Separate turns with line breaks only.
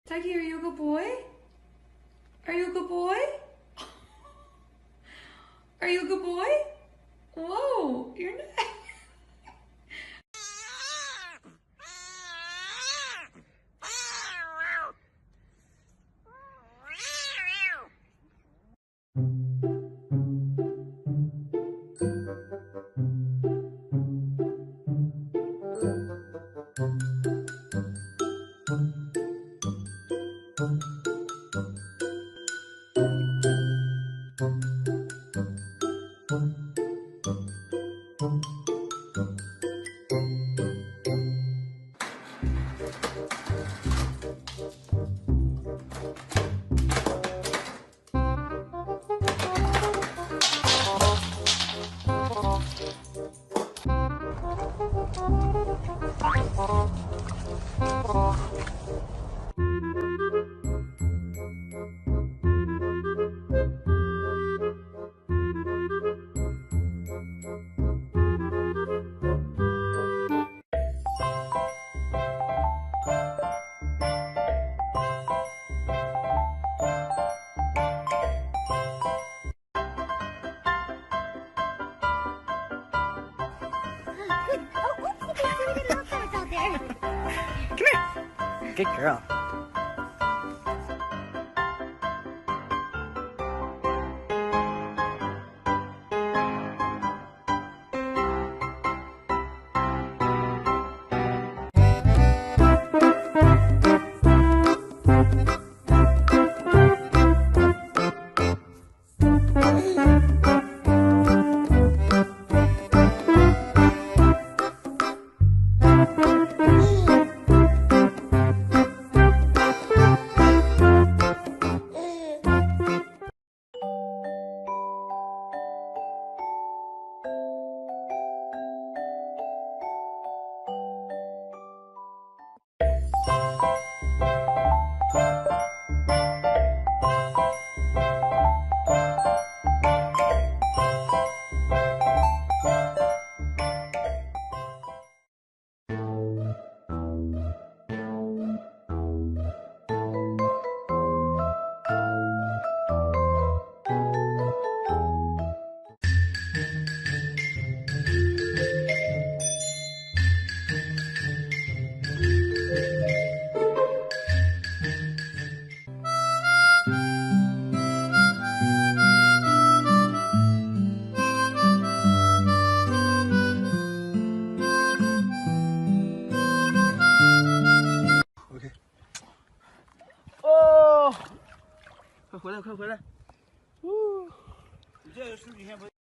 Ducky, are you a good boy? Are you a good boy? Are you a good boy? Whoa, you're not.
Come here. Good girl.
OK。哦，快回来，快回来！你这个数据先不。